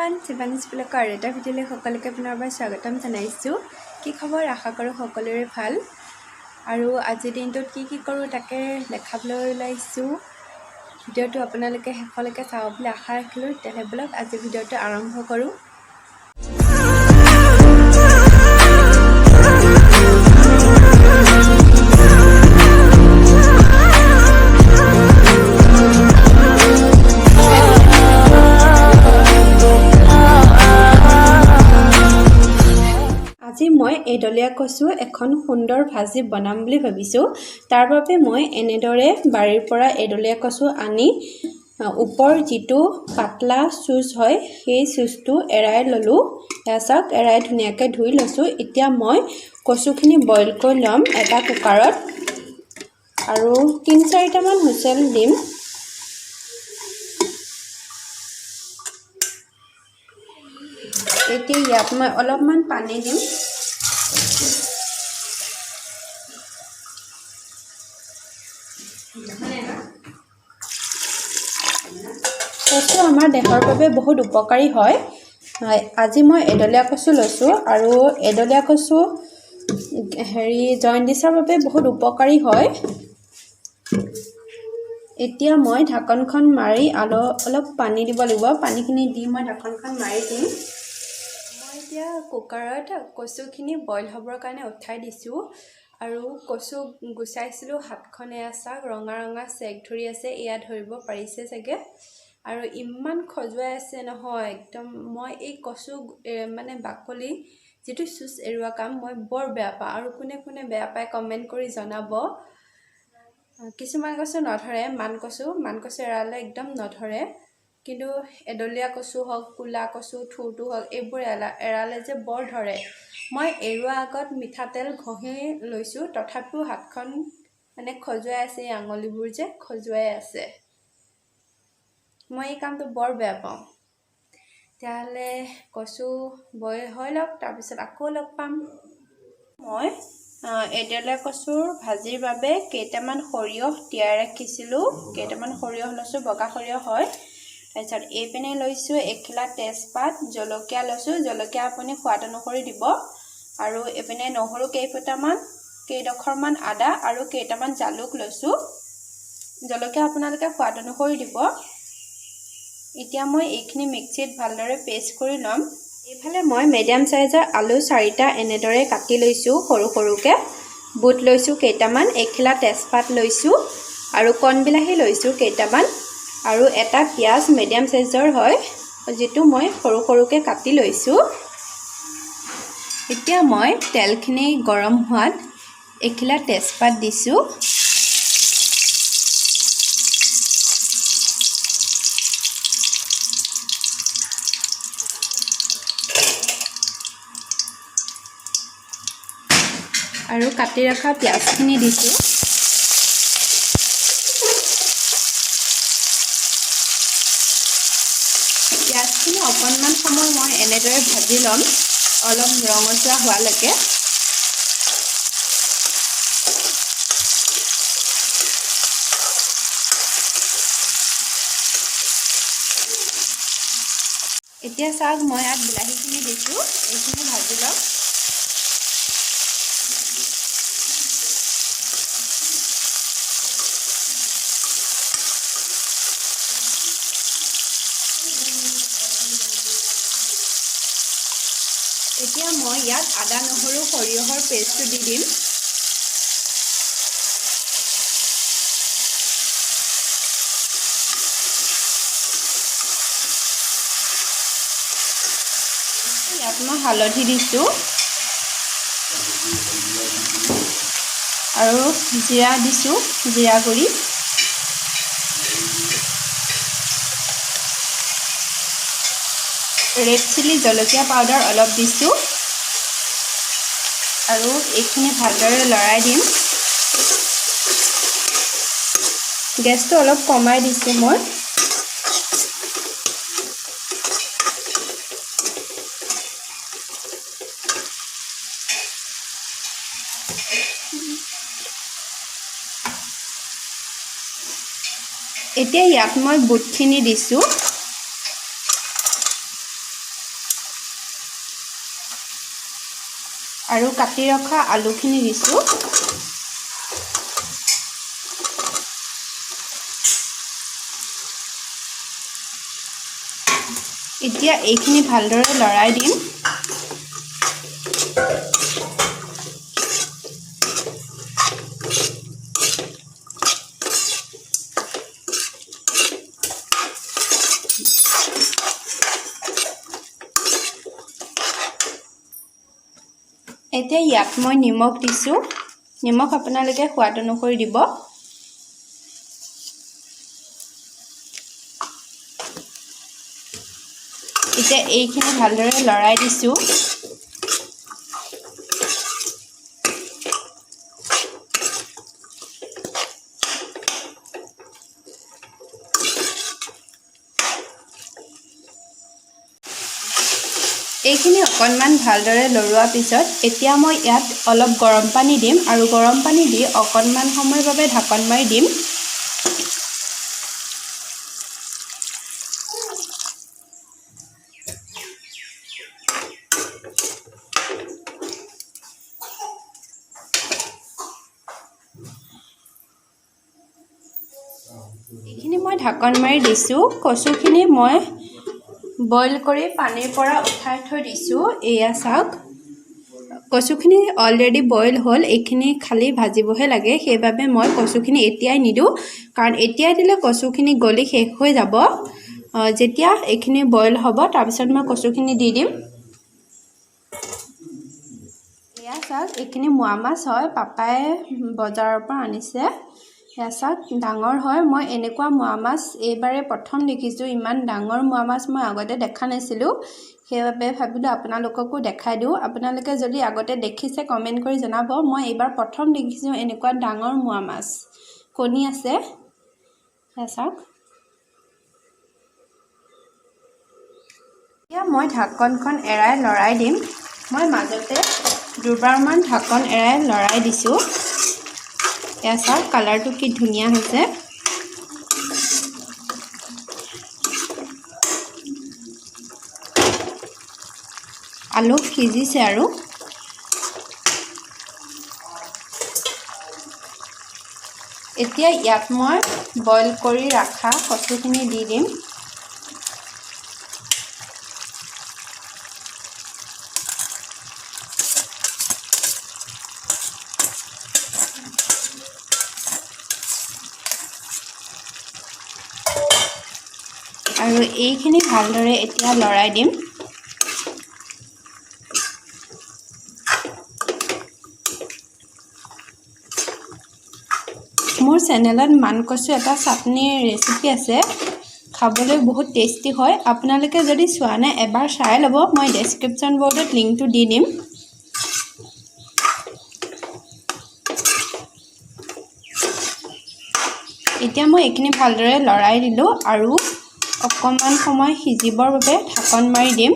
Everyone শিৱানীছ ব্লগৰ আৰু এটা ভিডিঅ'লৈ সকলোকে পুনৰবাৰ স্বাগতম জনাইছোঁ। কি খবৰ? আশা কৰোঁ সকলোৰে ভাল। আৰু আজিৰ দিনটোত কি কৰোঁ তাকে দেখাবলৈ ওলাইছোঁ। ভিডিঅ'টো আপোনালোকে শেষলৈকে চাব বুলি আশা ৰাখিলোঁ। তেতিয়াহ'লে ব্লগ আজিৰ ভিডিঅ'টো আৰম্ভ কৰোঁ। আজি মই এডলীয়া কচু এখন সুন্দৰ ভাজি বনাম বুলি ভাবিছোঁ। তাৰ বাবে মই এনেদৰে বাৰীৰ পৰা এডলীয়া কচু আনি ওপৰ যিটো পাতলা চুজ হয় সেই চুজটো এৰাই ল'লোঁ। এয়া চাওক, এৰাই ধুনীয়াকৈ ধুই লৈছোঁ। এতিয়া মই কচুখিনি বইল কৰি ল'ম এটা কুকাৰত আৰু ৩-৪টামান হুইচেল দিম। এতিয়া ইয়াত মই অলপমান পানী দিম। কচু আমাৰ দেহৰ বাবে বহুত উপকাৰী হয়। আজি মই এডলীয়া কচু লৈছোঁ আৰু এডলীয়া কচু জণ্ডিছৰ বাবে বহুত উপকাৰী হয়। এতিয়া মই ঢাকনখন মাৰি অলপ পানী দিব লাগিব। পানীখিনি দি মই ঢাকনখন মাৰি দিম। মই এতিয়া কুকাৰত কচুখিনি বইল হ'বৰ কাৰণে উঠাই দিছোঁ আৰু কচু গুচাইছিলোঁ হাতখনে। চাওক, ৰঙা ৰঙা চেক ধৰি আছে, এয়া ধৰিব পাৰিছে চাগে। আৰু ইমান খজুৱাই আছে নহয় একদম। মই এই কচু বাকলি যিটো চুচ এৰুৱা কাম মই বৰ বেয়া পাওঁ। আৰু কোনে কোনে বেয়া পায় কমেণ্ট কৰি জনাব। কিছুমান কচু নধৰে, মান কচু এৰালে একদম নধৰে। কিন্তু এডলীয়া কচু হওক, ক'লা কচু থুৰটো হওক, এইবোৰ এৰালে যে বৰ ধৰে। মই এৰুৱা আগত মিঠাতেল ঘঁহি লৈছোঁ, তথাপিও হাতখন খজুৱাই আছে। এই আঙুলিবোৰ যে খজুৱাই আছে। মই এই কামটো বৰ বেয়া পাওঁ। তেতিয়াহ'লে কচু বইল হৈ লওক, তাৰপিছত আকৌ লগ পাম। মই এডলীয়া কচুৰ ভাজিৰ বাবে কেইটামান সৰিয়হ তিয়াই ৰাখিছিলোঁ। কেইটামান সৰিয়হ লৈছোঁ, বগা সৰিয়হ হয়। তাৰপিছত এইপিনে লৈছোঁ এখিলা তেজপাত, জলকীয়া লৈছোঁ। জলকীয়া আপুনি সোৱাদ অনুসৰি দিব। আৰু এইপিনে নহৰু কেইডোখৰমান আদা আৰু কেইটামান জালুক লৈছোঁ। জলকীয়া আপোনালোকে সোৱাদ অনুসৰি দিব। এতিয়া মই এইখিনি মিক্সিত ভালদৰে পেষ্ট কৰি ল'ম। এইফালে মই মিডিয়াম চাইজৰ আলু 4টা এনেদৰে কাটি লৈছোঁ সৰু সৰুকৈ। বুট লৈছোঁ কেইটামান, এখিলা তেজপাত লৈছোঁ আৰু কণবিলাহী লৈছোঁ কেইটামান আৰু এটা পিঁয়াজ মিডিয়াম চাইজৰ হয়, যিটো মই সৰু সৰুকৈ কাটি লৈছোঁ। এতিয়া মই তেলখিনি গৰম হোৱাত এখিলা তেজপাত দিছোঁ। আৰু কাটি ৰখা পিঁয়াজখিনি দিছোঁ। পিঁয়াজখিনি অকণমান সময় মই এনেদৰে ভাজি ল'ম, অলপ ৰঙচুৱা হোৱালৈকে। এতিয়া চাওক, মই ইয়াত বিলাহীখিনি দিছোঁ। এইখিনি ভাজি ল'ম। এতিয়া মই ইয়াত আদা নহৰু সৰিয়হৰ পেষ্টটো দি দিম। ইয়াত মই হালধি দিছোঁ আৰু জিৰা দিছোঁ, জিৰা গুড়ি। ৰেড চিলি জলকীয়া পাউডাৰ অলপ দিছোঁ আৰু এইখিনি ভালদৰে লৰাই দিম। গেছটো অলপ কমাই দিছোঁ মই। এতিয়া ইয়াত মই বুটখিনি দিছোঁ। আৰু কাটি ৰখা আলুখিনি দিছোঁ। এতিয়া এইখিনি ভালদৰে লৰাই দিম। এতিয়া ইয়াত মই নিমখ দিছোঁ। নিমখ আপোনালোকে সোৱাদ অনুসৰি দিব। এতিয়া এইখিনি ভালদৰে লৰাই দিছোঁ। এইখিনি অকণমান ভালদৰে লৰোৱাৰ পিছত এতিয়া মই ইয়াত অলপ গৰম পানী দিম আৰু গৰম পানী দি অকণমান সময়ৰ বাবে ঢাকন মাৰি দিম। এইখিনি মই ঢাকন মাৰি দিছোঁ। কচুখিনি মই বইল কৰি পানীৰ পৰা উঠাই থৈ দিছোঁ। এয়া চাওক, কচুখিনি অলৰেডি বইল হ'ল। এইখিনি খালি ভাজিবহে লাগে। সেইবাবে মই কচুখিনি এতিয়াই নিদিওঁ, কাৰণ এতিয়াই দিলে কচুখিনি গলি শেষ হৈ যাব। যেতিয়া এইখিনি বইল হ'ব তাৰপিছত মই কচুখিনি দি দিম। এয়া চাওক, এইখিনি মোৱা মাছ হয়। পাপাই বজাৰৰ পৰা আনিছে। এয়া চাওক, ডাঙৰ হয়। মই এনেকুৱা মোৱা মাছ এইবাৰে প্ৰথম দেখিছোঁ। ইমান ডাঙৰ মোৱা মাছ মই আগতে দেখা নাছিলোঁ। সেইবাবে ভাবিলোঁ আপোনালোককো দেখাই দিওঁ। আপোনালোকে যদি আগতে দেখিছে কমেণ্ট কৰি জনাব। মই এইবাৰ প্ৰথম দেখিছোঁ এনেকুৱা ডাঙৰ মোৱা মাছ। কণী আছে। এয়া চাওক। এতিয়া মই ঢাকনখন এৰাই লৰাই দিম। মই মাজতে দুবাৰমান ঢাকন এৰাই লৰাই দিছোঁ। এয়া চাওক, কালাৰটো কি ধুনীয়া হৈছে। আলু সিজিছে আৰু এতিয়া ইয়াত মই বইল কৰি ৰখা কচুখিনি দি দিম। আৰু এইখিনি ভালদৰে এতিয়া লৰাই দিম। মোৰ চেনেলত মানকচু এটা চাটনিৰ ৰেচিপি আছে। খাবলৈ বহুত টেষ্টি হয়। আপোনালোকে যদি চোৱা নাই এবাৰ চাই ল'ব। মই ডেছক্ৰিপশ্যন বক্সত লিংকটো দি দিম। এতিয়া মই এইখিনি ভালদৰে লৰাই দিলোঁ আৰু অকণমান সময় সিজিবৰ বাবে ঢাকন মাৰি দিম।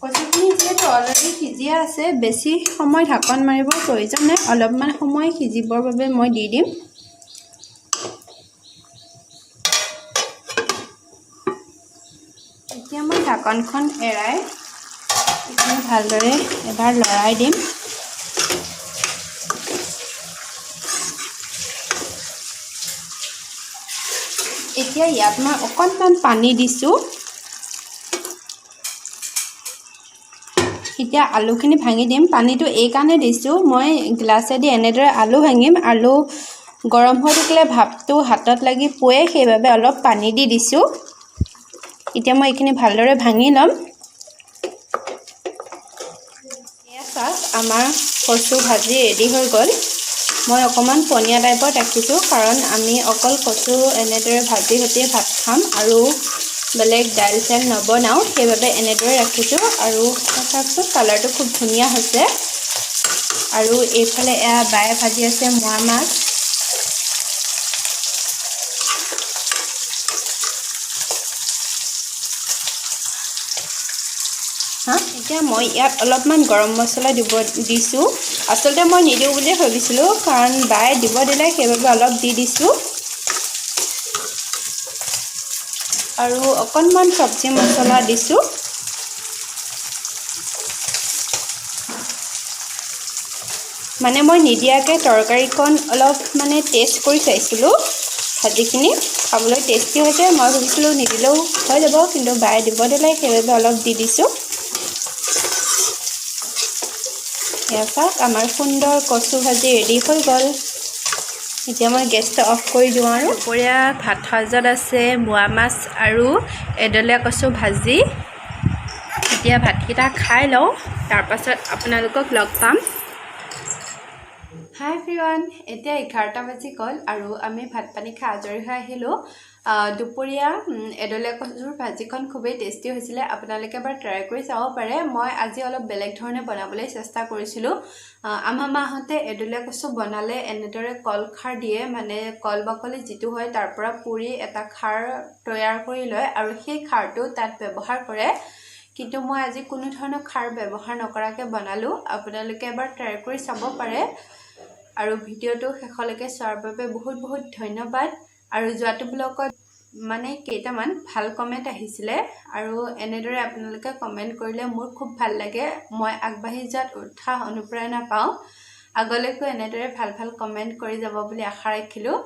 কচুখিনি যিহেতু অলৰেডি সিজিয়ে আছে, বেছি সময় ঢাকন মাৰিবৰ প্ৰয়োজন নাই। অলপমান সময় সিজিবৰ বাবে মই দি দিম। এতিয়া মই ঢাকনখন এৰাই এইখিনি ভালদৰে এবাৰ লৰাই দিম। এতিয়া ইয়াত মই অকণমান পানী দিছোঁ। এতিয়া আলুখিনি ভাঙি দিম। পানীটো এইকাৰণে দিছোঁ, মই গ্লাছেদি এনেদৰে আলু ভাঙিম। আলু গৰম হৈ থাকিলে ভাপটো হাতত লাগি পুৱে, সেইবাবে অলপ পানী দি দিছোঁ। এতিয়া মই এইখিনি ভালদৰে ভাঙি ল'ম। এয়া চাওক, আমাৰ কচু ভাজি ৰেডি হৈ গ'ল। মই অকণমান পনীয়া টাইপত ৰাখিছোঁ, কাৰণ আমি অকল কচু এনেদৰে ভাজি সৈতে ভাত খাম আৰু বেলেগ দাইল চাইল নবনাওঁ। সেইবাবে এনেদৰে ৰাখিছোঁ। আৰু চাওকচোন, কালাৰটো খুব ধুনীয়া হৈছে। আৰু এইফালে এয়া বায়ে ভাজি আছে মোৱা মাছ। এতিয়া মই ইয়াত অলপমান গৰম মছলা দিছোঁ। আচলতে মই নিদিওঁ বুলিয়ে ভাবিছিলোঁ, কাৰণ বায়ে দিব দিলে, সেইবাবে অলপ দি দিছোঁ। আৰু অকণমান চব্জি মছলা দিছোঁ। মানে মই নিদিয়াকৈ তৰকাৰীখন অলপ মানে টেষ্ট কৰি চাইছিলোঁ ভাজিখিনি খাবলৈ টেষ্টি হৈছে মই ভাবিছিলোঁ নিদিলেও হৈ যাব কিন্তু বায়ে দিব দিলে সেইবাবে অলপ দি দিছোঁ এয়া চাওক আমাৰ সুন্দৰ কচু ভাজি ৰেডি হৈ গ'ল এতিয়া মই গেছটো অফ কৰি দিওঁ আৰু দুপৰীয়া ভাত সাজত আছে মোৱা মাছ আৰু এডলীয়া কচু ভাজি এতিয়া ভাতকেইটা খাই লওঁ তাৰপাছত আপোনালোকক লগ পাম হাই এভৰিৱান এতিয়া 11টা বাজি গ'ল আৰু আমি ভাত পানী খাই আজৰি হৈ আহিলোঁ দুপৰীয়া এডলীয়া কচুৰ ভাজিখন খুবেই টেষ্টি হৈছিলে আপোনালোকে এবাৰ ট্ৰাই কৰি চাব পাৰে মই আজি অলপ বেলেগ ধৰণে বনাবলৈ চেষ্টা কৰিছিলোঁ আমাৰ মাহঁতে এডলীয়া কচু বনালে এনেদৰে কল খাৰ দিয়ে মানে কল বাকলি যিটো হয় তাৰ পৰা পুৰি এটা খাৰ তৈয়াৰ কৰি লয় আৰু সেই খাৰটো তাত ব্যৱহাৰ কৰে কিন্তু মই আজি কোনো ধৰণৰ খাৰ ব্যৱহাৰ নকৰাকৈ বনালোঁ আপোনালোকে এবাৰ ট্ৰাই কৰি চাব পাৰে আৰু ভিডিঅ'টো শেষলৈকে চোৱাৰ বাবে বহুত বহুত ধন্যবাদ আৰু যোৱাটো ব্লগত মানে কেইটামান ভাল কমেণ্ট আহিছিলে আৰু এনেদৰে আপোনালোকে কমেণ্ট কৰিলে মোৰ খুব ভাল লাগে মই আগবাঢ়ি যোৱাত উৎসাহ অনুপ্ৰেৰণা পাওঁ আগলৈকো এনেদৰে ভাল ভাল কমেণ্ট কৰি যাব বুলি আশা ৰাখিলোঁ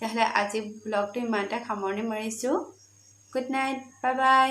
তেতিয়াহ'লে আজি ব্লগটো ইমানতে সামৰণি মাৰিছোঁ গুড নাইট বাই বাই